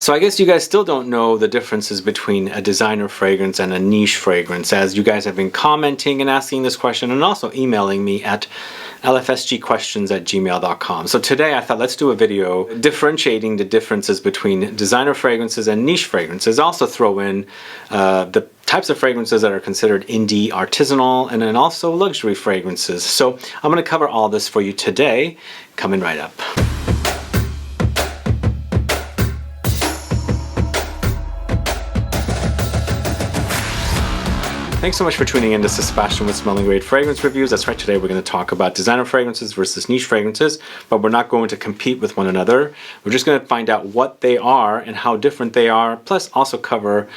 So I guess you guys still don't know the differences between a designer fragrance and a niche fragrance, as you guys have been commenting and asking this question and also emailing me at lfsgquestions@gmail.com. So today I thought let's do a video differentiating the differences between designer fragrances and niche fragrances. Also throw in the types of fragrances that are considered indie, artisanal, and then also luxury fragrances. So I'm going to cover all this for you today, coming right up. Thanks so much for tuning in. This is Sebastian with Smelling Great Fragrance Reviews. That's right, today we're going to talk about designer fragrances versus niche fragrances, but we're not going to compete with one another. We're just going to find out what they are and how different they are, plus also cover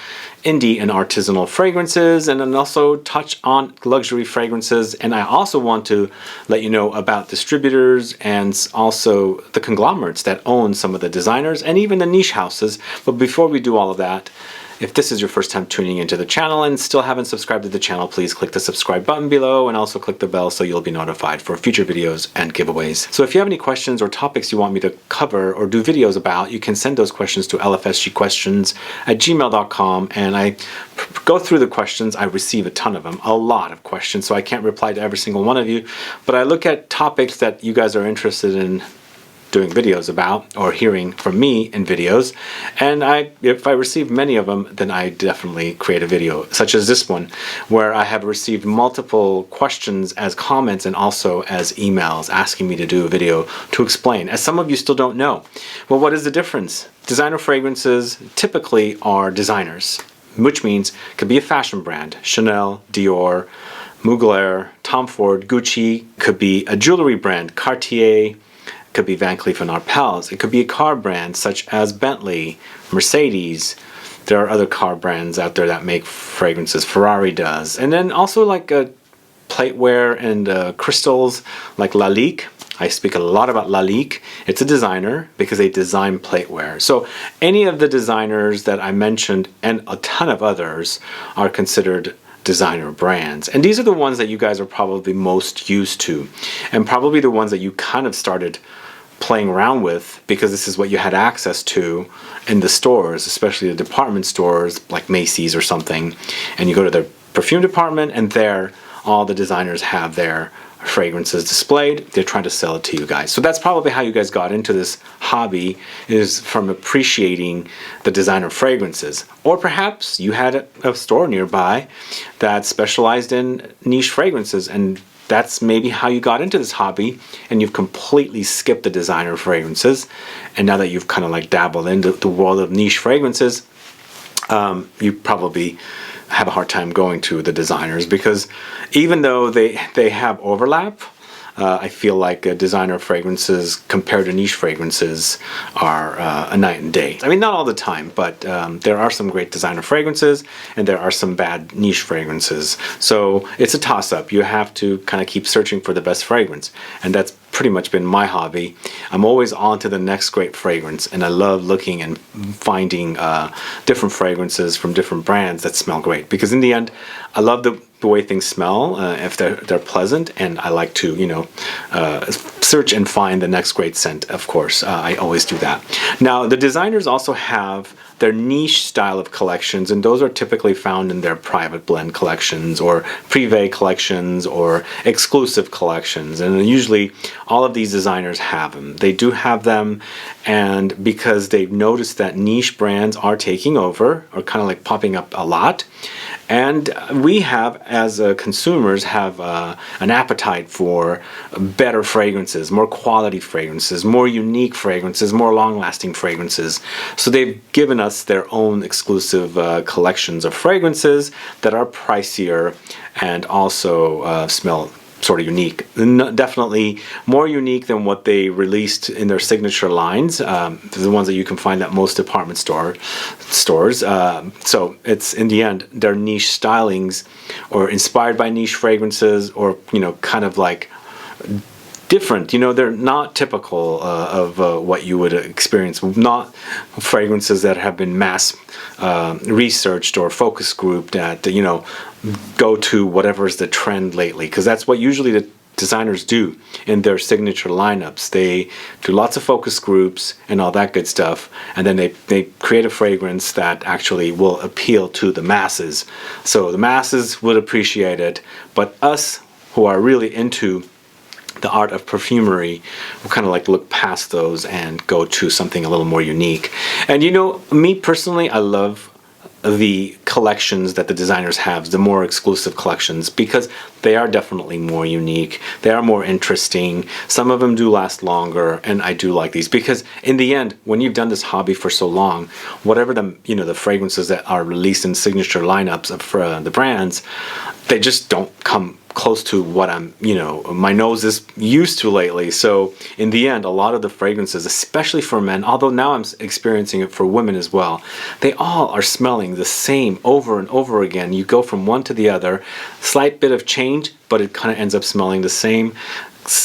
indie and artisanal fragrances, and then also touch on luxury fragrances. And I also want to let you know about distributors and also the conglomerates that own some of the designers and even the niche houses. But before we do all of that, if this is your first time tuning into the channel and still haven't subscribed to the channel, please click the subscribe button below and also click the bell so you'll be notified for future videos and giveaways. So if you have any questions or topics you want me to cover or do videos about, you can send those questions to lfsgquestions@gmail.com, and I go through the questions. I receive a ton of them, a lot of questions, so I can't reply to every single one of you, but I look at topics that you guys are interested in doing videos about or hearing from me in videos, and if I receive many of them, then I definitely create a video, such as this one, where I have received multiple questions as comments and also as emails asking me to do a video to explain, as some of you still don't know. Well, what is the difference? Designer fragrances typically are designers, which means it could be a fashion brand, Chanel, Dior, Mugler, Tom Ford, Gucci, could be a jewelry brand, Cartier, could be Van Cleef and Arpels. It could be a car brand such as Bentley, Mercedes. There are other car brands out there that make fragrances. Ferrari does. And then also like plateware and crystals like Lalique. I speak a lot about Lalique. It's a designer because they design plateware. So any of the designers that I mentioned and a ton of others are considered designer brands, and these are the ones that you guys are probably most used to, and probably the ones that you kind of started playing around with because this is what you had access to in the stores, especially the department stores like Macy's or something, and you go to their perfume department and there all the designers have their fragrances displayed. They're trying to sell it to you guys. So that's probably how you guys got into this hobby, is from appreciating the designer fragrances. Or perhaps you had a store nearby that specialized in niche fragrances, and that's maybe how you got into this hobby, and you've completely skipped the designer fragrances, and now that you've kind of like dabbled into the world of niche fragrances, you probably have a hard time going to the designers, because even though they have overlap, I feel like designer fragrances compared to niche fragrances are a night and day. I mean, not all the time, but there are some great designer fragrances and there are some bad niche fragrances. So it's a toss-up. You have to kind of keep searching for the best fragrance, and that's pretty much been my hobby. I'm always on to the next great fragrance, and I love looking and finding different fragrances from different brands that smell great, because in the end I love the way things smell, if they're pleasant, and I like to, you know, search and find the next great scent. Of course, I always do that. Now the designers also have their niche style of collections, and those are typically found in their private blend collections or privé collections or exclusive collections, and usually all of these designers have them. They do have them, and because they've noticed that niche brands are taking over or kind of like popping up a lot, and we have, as consumers, have an appetite for better fragrances, more quality fragrances, more unique fragrances, more long-lasting fragrances. So they've given us their own exclusive collections of fragrances that are pricier and also smell sort of unique. Definitely more unique than what they released in their signature lines, the ones that you can find at most department stores. So it's, in the end, their niche stylings or inspired by niche fragrances, or, you know, kind of like different. You know, they're not typical of what you would experience. Not fragrances that have been mass researched or focus grouped that, you know, go to whatever's the trend lately, because that's what usually the designers do in their signature lineups. They do lots of focus groups and all that good stuff, and then they create a fragrance that actually will appeal to the masses. So the masses would appreciate it, but us who are really into the art of perfumery will kind of like look past those and go to something a little more unique. And you know, me personally, I love the collections that the designers have, the more exclusive collections, because they are definitely more unique. They are more interesting. Some of them do last longer, and I do like these because in the end, when you've done this hobby for so long, whatever the fragrances that are released in signature lineups of the brands, they just don't come close to what my nose is used to lately. So in the end, a lot of the fragrances, especially for men, although now I'm experiencing it for women as well, they all are smelling the same over and over again. You go from one to the other, slight bit of change, but it kind of ends up smelling the same.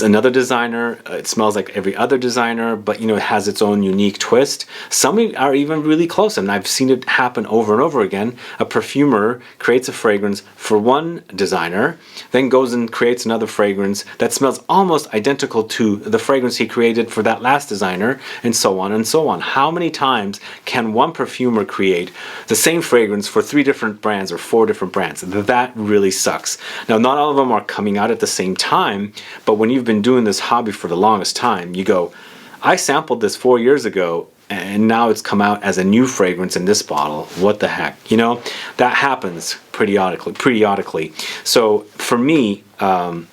Another designer, it smells like every other designer, but it has its own unique twist. Some are even really close, and I've seen it happen over and over again. A perfumer creates a fragrance for one designer, then goes and creates another fragrance that smells almost identical to the fragrance he created for that last designer, and so on and so on. How many times can one perfumer create the same fragrance for 3 different brands or 4 different brands? That really sucks. Now, not all of them are coming out at the same time, but when you've been doing this hobby for the longest time, you go, I sampled this 4 years ago and now it's come out as a new fragrance in this bottle. What the heck? That happens periodically. So for me, a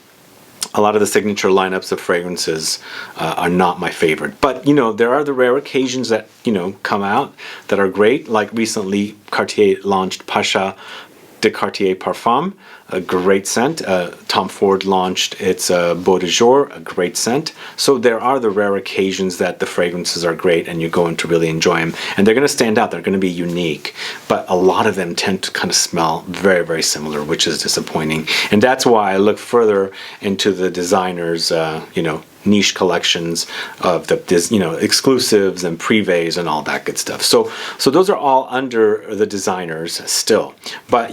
lot of the signature lineups of fragrances are not my favorite. But, there are the rare occasions that, come out that are great. Like recently, Cartier launched Pacha de Cartier Parfum, a great scent. Tom Ford launched its Beau de Jour, a great scent. So there are the rare occasions that the fragrances are great and you're going to really enjoy them. And they're going to stand out. They're going to be unique. But a lot of them tend to kind of smell very, very similar, which is disappointing. And that's why I look further into the designers, niche collections of the exclusives and privés and all that good stuff. So those are all under the designers still. But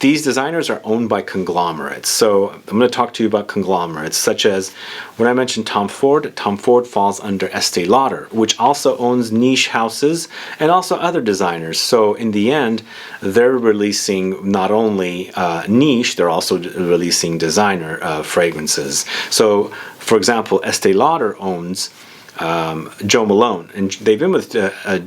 these designers are owned by conglomerates. So I'm going to talk to you about conglomerates, such as when I mentioned Tom Ford falls under Estee Lauder, which also owns niche houses and also other designers. So in the end, they're releasing not only niche, they're also releasing designer fragrances. So for example, Estee Lauder owns Jo Malone, and they've been with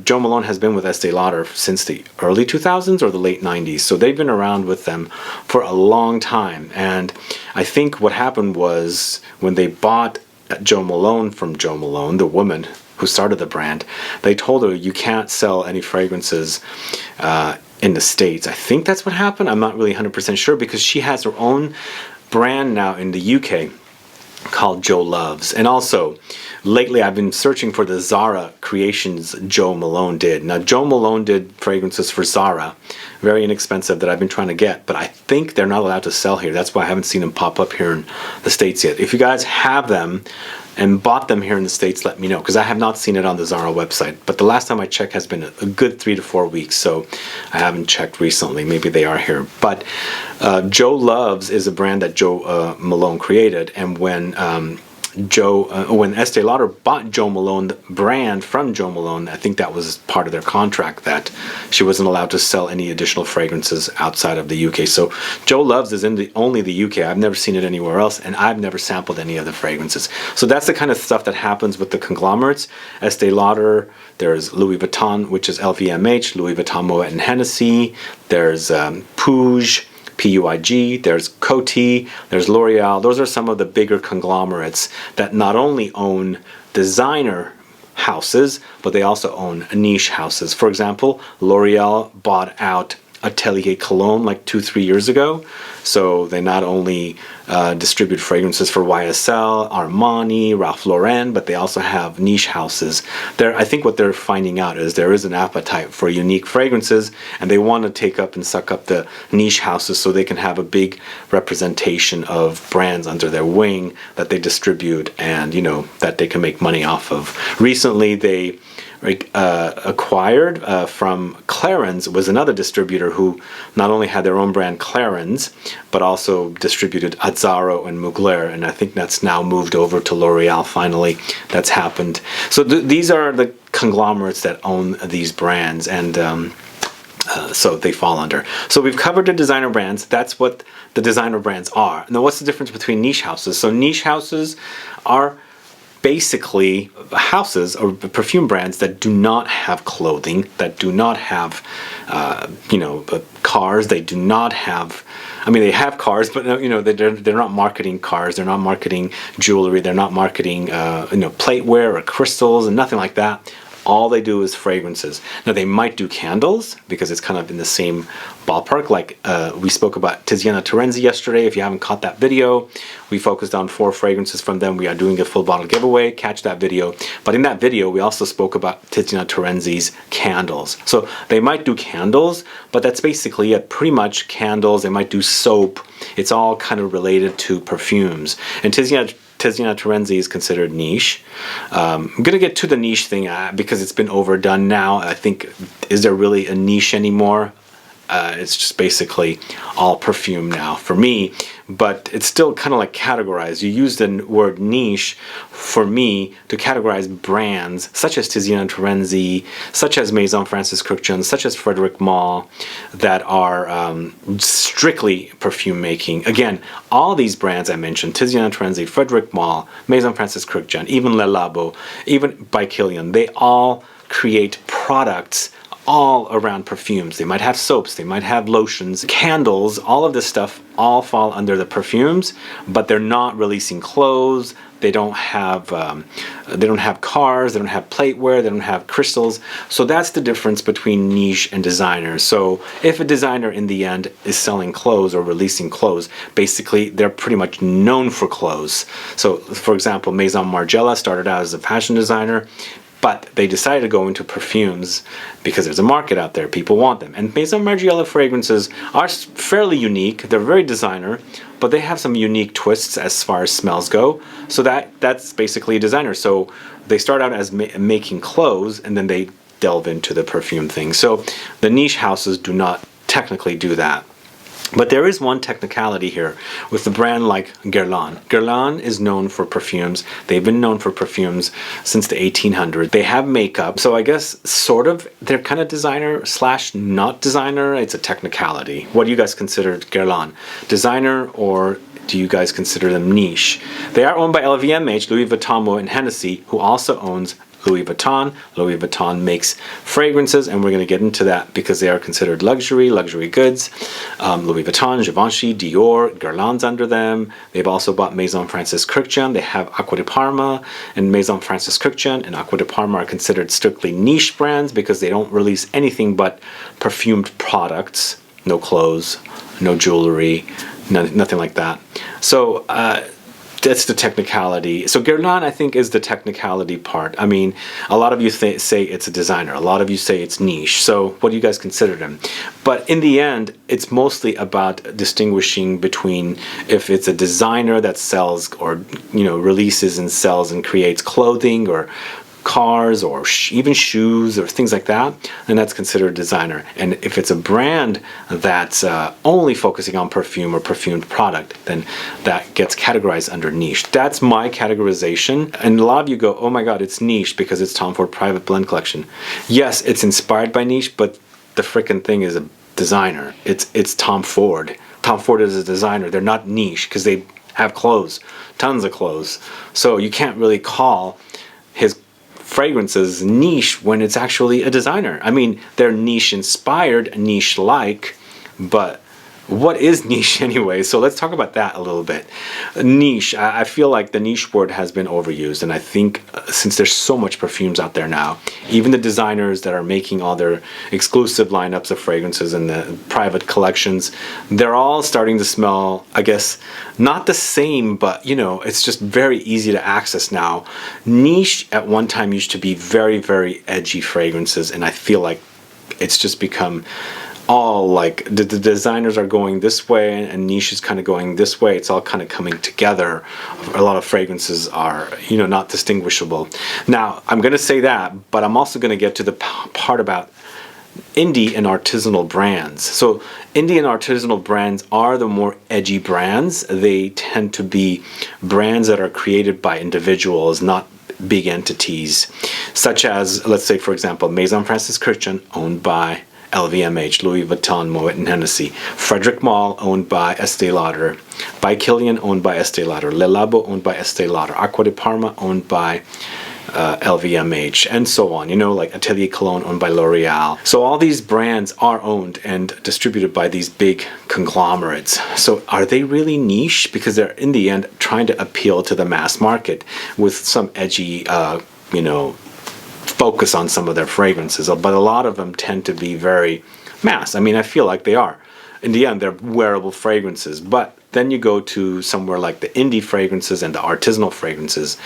Jo Malone has been with Estee Lauder since the early 2000s or the late 90s. So they've been around with them for a long time. And I think what happened was when they bought Jo Malone from Jo Malone, the woman who started the brand, they told her you can't sell any fragrances in the States. I think that's what happened. I'm not really 100% sure because she has her own brand now in the UK called Jo Loves. And also, lately I've been searching for the Zara creations Jo Malone did. Now, Jo Malone did fragrances for Zara, very inexpensive, that I've been trying to get, but I think they're not allowed to sell here. That's why I haven't seen them pop up here in the States yet. If you guys have them and bought them here in the States, let me know, because I have not seen it on the Zara website. But the last time I checked has been a good 3 to 4 weeks, so I haven't checked recently. Maybe they are here. But Jo Loves is a brand that Jo Malone created, and when Estee Lauder bought Jo Malone, the brand from Jo Malone, I think that was part of their contract that she wasn't allowed to sell any additional fragrances outside of the UK. So Jo Loves is in only the UK. I've never seen it anywhere else, and I've never sampled any of the fragrances. So that's the kind of stuff that happens with the conglomerates. Estee Lauder, there's Louis Vuitton, which is LVMH, Louis Vuitton, Moet and Hennessy. There's PUIG, PUIG, there's COTY, there's L'Oreal. Those are some of the bigger conglomerates that not only own designer houses, but they also own niche houses. For example, L'Oreal bought out Atelier Cologne like 2-3 years ago. So they not only distribute fragrances for YSL, Armani, Ralph Lauren, but they also have niche houses. I think what they're finding out is there is an appetite for unique fragrances, and they want to take up and suck up the niche houses so they can have a big representation of brands under their wing that they distribute and, that they can make money off of. Recently, they acquired from Clarins, was another distributor who not only had their own brand Clarins, but also distributed Azzaro and Mugler, and I think that's now moved over to L'Oreal finally. That's happened. So these are the conglomerates that own these brands, and so they fall under. So we've covered the designer brands. That's what the designer brands are. Now, what's the difference between niche houses? So niche houses are basically houses or perfume brands that do not have clothing, that do not have, cars. They do not have. I mean, they have cars, but they're not marketing cars. They're not marketing jewelry. They're not marketing plateware or crystals and nothing like that. All they do is fragrances. Now, they might do candles because it's kind of in the same ballpark. Like we spoke about Tiziana Terenzi yesterday. If you haven't caught that video, we focused on 4 fragrances from them. We are doing a full bottle giveaway. Catch that video. But in that video, we also spoke about Tiziana Terenzi's candles. So they might do candles, but that's basically it. Pretty much candles. They might do soap. It's all kind of related to perfumes. And Tiziana Terenzi is considered niche. I'm going to get to the niche thing because it's been overdone now. I think, is there really a niche anymore? It's just basically all perfume now for me, but it's still kind of like categorized. You use the word niche for me to categorize brands such as Tiziana Terenzi, such as Maison Francis Kurkdjian, such as Frederic Malle, that are strictly perfume making. Again, all these brands I mentioned, Tiziana Terenzi, Frederic Malle, Maison Francis Kurkdjian, even Le Labo, even by Kilian, they all create products all around perfumes. They might have soaps, they might have lotions, candles, all of this stuff all fall under the perfumes, but they're not releasing clothes. They don't have cars, they don't have plateware, they don't have crystals. So that's the difference between niche and designer. So if a designer in the end is selling clothes or releasing clothes, basically they're pretty much known for clothes. So for example, Maison Margiela started out as a fashion designer, but they decided to go into perfumes because there's a market out there. People want them. And Maison Margiela fragrances are fairly unique. They're very designer, but they have some unique twists as far as smells go. So that's basically a designer. So they start out as making clothes, and then they delve into the perfume thing. So the niche houses do not technically do that. But there is one technicality here with a brand like Guerlain. Guerlain is known for perfumes. They've been known for perfumes since the 1800s. They have makeup. So I guess sort of they're kind of designer slash not designer. It's a technicality. What do you guys consider Guerlain? Designer, or do you guys consider them niche? They are owned by LVMH, Louis Vuitton, and Hennessy, who also owns Louis Vuitton. Louis Vuitton makes fragrances, and we're going to get into that because they are considered luxury goods. Louis Vuitton, Givenchy, Dior, Guerlain's under them. They've also bought Maison Francis Kurkdjian. They have Acqua di Parma, and Maison Francis Kurkdjian and Acqua di Parma are considered strictly niche brands because they don't release anything but perfumed products. No clothes, no jewelry, nothing like that. So that's the technicality. So Guerlain, I think, is the technicality part. I mean, a lot of you say it's a designer. A lot of you say it's niche. So what do you guys consider them? But in the end, it's mostly about distinguishing between if it's a designer that sells or, releases and sells and creates clothing or cars or even shoes or things like that, and that's considered designer. And if it's a brand that's only focusing on perfume or perfumed product, then that gets categorized under niche. That's my categorization. And a lot of you go, oh my god, it's niche because it's Tom Ford Private Blend Collection. Yes, it's inspired by niche, but the freaking thing is a designer. It's Tom Ford. Tom Ford is a designer. They're not niche because they have clothes, tons of clothes. So you can't really call his fragrances niche when it's actually a designer. I mean, they're niche inspired, niche like, but what is niche anyway? So let's talk about that a little bit. Niche, I feel like the niche word has been overused, and I think since there's so much perfumes out there now, even the designers that are making all their exclusive lineups of fragrances and the private collections, they're all starting to smell, I guess, not the same, but it's just very easy to access now. Niche at one time used to be very, very edgy fragrances, and I feel like it's just become all like the designers are going this way and niche is kind of going this way. It's all kind of coming together. A lot of fragrances are, you know, not distinguishable. Now, I'm going to say that, but I'm also going to get to the part about indie and artisanal brands. So indie and artisanal brands are the more edgy brands. They tend to be brands that are created by individuals, not big entities, such as, let's say, for example, Maison Francis Christian, owned by LVMH, Louis Vuitton, Moet and Hennessy. Frederic Malle, owned by Estee Lauder. By Kilian, owned by Estee Lauder. Le Labo, owned by Estee Lauder. Acqua di Parma, owned by LVMH, and so on. You know, like Atelier Cologne, owned by L'Oreal. So all these brands are owned and distributed by these big conglomerates. So are they really niche? Because they're, in the end, trying to appeal to the mass market with some edgy, you know, focus on some of their fragrances, but a lot of them tend to be very mass. I mean, I feel like they are. In the end, they're wearable fragrances, but then you go to somewhere like the indie fragrances and the artisanal fragrances,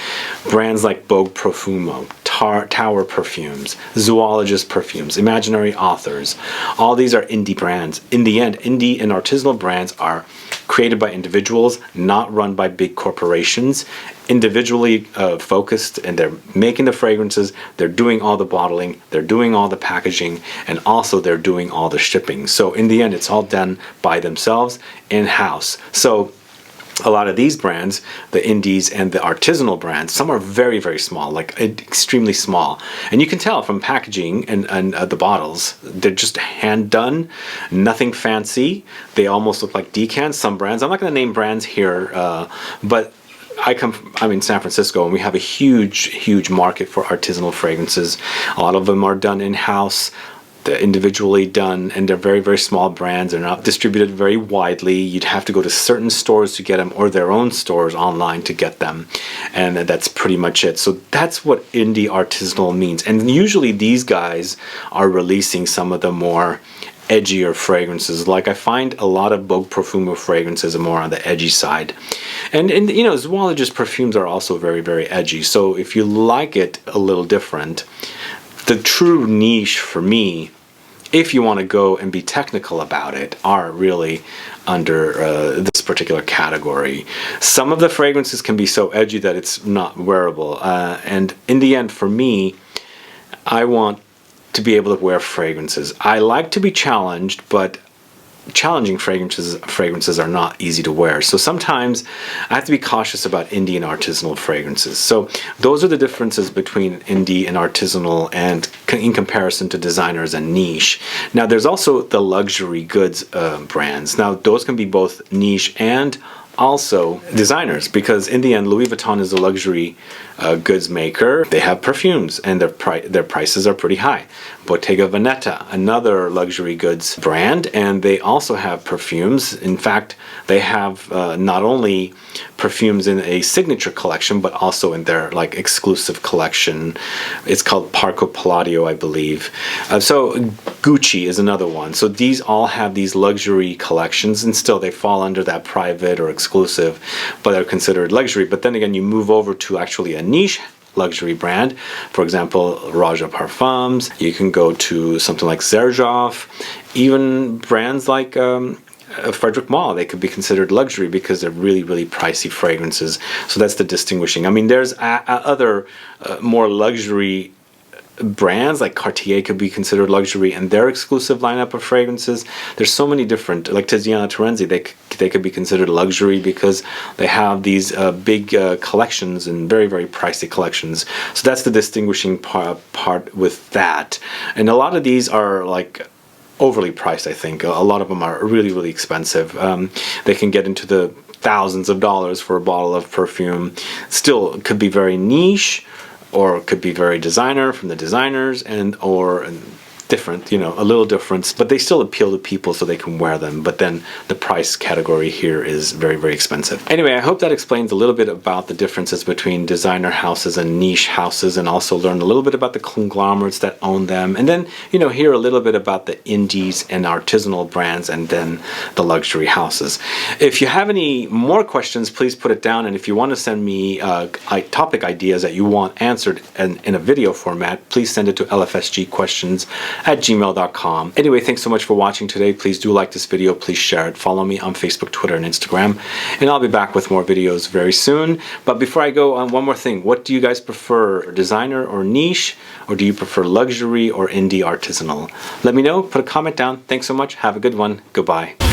brands like Vogue Profumo, Tower Perfumes, Zoologist Perfumes, Imaginary Authors. All these are indie brands. In the end, indie and artisanal brands are created by individuals, not run by big corporations, individually focused, and they're making the fragrances, they're doing all the bottling, they're doing all the packaging, and also they're doing all the shipping. So in the end, it's all done by themselves in-house. So a lot of these brands, the indies and the artisanal brands, some are very, very small, like extremely small. And you can tell from packaging and the bottles, they're just hand done, nothing fancy. They almost look like decants, some brands. I'm not going to name brands here, but I'm in San Francisco, and we have a huge market for artisanal fragrances. A lot of them are done in-house. They're individually done, and they're very, very small brands. They're not distributed very widely. You'd have to go to certain stores to get them, or their own stores online to get them, and that's pretty much it. So that's what indie artisanal means. And usually these guys are releasing some of the more edgier fragrances. Like I find a lot of Vogue Profumo fragrances are more on the edgy side, and you know, Zoologist Perfumes are also very, very edgy. So if you like it a little different, the true niche for me, if you want to go and be technical about it, are really under this particular category. Some of the fragrances can be so edgy that it's not wearable, and in the end, for me, I want to be able to wear fragrances. I like to be challenged, but challenging fragrances are not easy to wear. So sometimes I have to be cautious about indie and artisanal fragrances. So those are the differences between indie and artisanal, and in comparison to designers and niche. Now there's also the luxury goods brands. Now those can be both niche and also designers, because in the end, Louis Vuitton is a luxury goods maker. They have perfumes, and their prices are pretty high. Bottega Veneta, another luxury goods brand, and they also have perfumes. In fact, they have not only perfumes in a signature collection, but also in their like exclusive collection. It's called Parco Palladio, I believe. So Gucci is another one. So these all have these luxury collections, and still they fall under that private or exclusive, but are considered luxury. But then again, you move over to actually a niche luxury brand, for example, Roja Parfums. You can go to something like Xerjoff, even brands like Frederic Malle. They could be considered luxury because they're really, really pricey fragrances. So that's the distinguishing. I mean, there's other more luxury brands like Cartier could be considered luxury, and their exclusive lineup of fragrances. There's so many different, like Tiziana Terenzi, they could be considered luxury because they have these big collections and very, very pricey collections. So that's the distinguishing part with that. And a lot of these are like overly priced, I think. A lot of them are really, really expensive. They can get into the thousands of dollars for a bottle of perfume. Still, it could be very niche, or it could be very designer from the designers, or different, you know, a little difference, but they still appeal to people so they can wear them. But then the price category here is very, very expensive. Anyway, I hope that explains a little bit about the differences between designer houses and niche houses, and also learn a little bit about the conglomerates that own them, and then, you know, hear a little bit about the indies and artisanal brands, and then the luxury houses. If you have any more questions, please put it down, and if you want to send me topic ideas that you want answered in a video format, please send it to LFSGQuestions gmail.com. Anyway, thanks so much for watching today. Please do like this video. Please share it. Follow me on Facebook, Twitter, and Instagram. And I'll be back with more videos very soon. But before I go on, one more thing. What do you guys prefer? Designer or niche? Or do you prefer luxury or indie artisanal? Let me know. Put a comment down. Thanks so much. Have a good one. Goodbye.